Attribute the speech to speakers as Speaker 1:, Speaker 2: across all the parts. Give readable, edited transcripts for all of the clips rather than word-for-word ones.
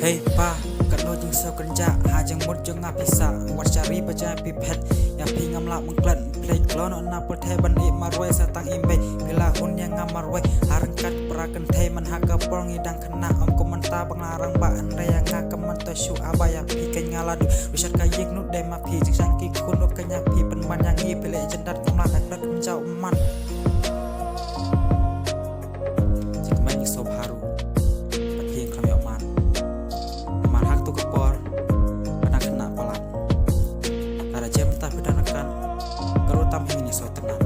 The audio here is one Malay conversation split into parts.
Speaker 1: Hey pa, kat no jeng so kerja, hajeng mut jeng ngapisa, wat cari bajai pipet, ya pi ngamlak mengklan, play klon na put heban i marwai satang imbe, bila hun yang ngamarwai, harengkat perakan te man haga pol ngidang kena, om komenta banglarang ba andre yang ngakaman to shu abaya pi kenyaladu, wisat kayik nu de ma pi jeng sangki kuno kenya pi penman yang i pile jendat ngamlak nak menjau man. Jika main sob haru. Ini so tenang.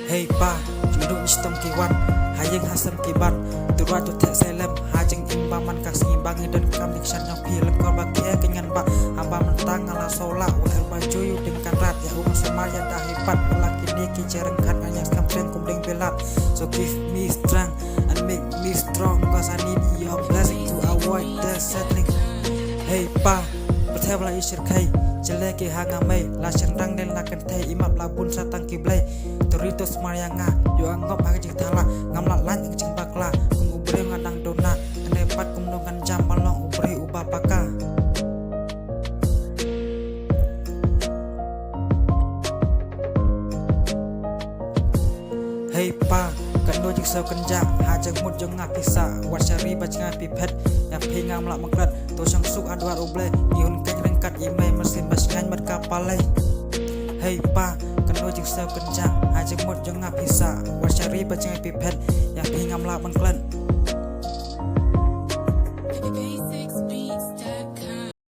Speaker 1: Hey pa, juduk istom kiwan, hayeng hasem kiban, turut jutek selem, hajeng imbaman kasih imbangi dan kamdik syan yang pilem korban kia kenyan ba, hamba mentang ala sola, wahel baju yu dengan rat, ya semaya dah hebat, lelaki ni kicerengkan hanya skampleng kumdeng belat, so give me strength and make me strong, cause I need your blessing to avoid the settling. Hey pa, bertebla isir kai, jeleki hangamai, la cenrang dan la kentai imap labun satang kiblai, turito semayanga, yo anggap hajik thala, ngamlat lan yang cing bakla, ngubri ngadang dona, nepat kumdongan jam malong ubri ubah paka. Hey pa, kendo jik so kenja, hajeng mut jeng ngapisa, wat cari bajai pipet, yang pi ngamlak mengklat, to sang suk adwar uble, ihun keng rengkat imai mesin basnyan berkapalai. Hey pa, kendo jik so kenja, hajeng mut jeng ngapisa, wat cari bajai pipet, yang pi ngamlak mengklat.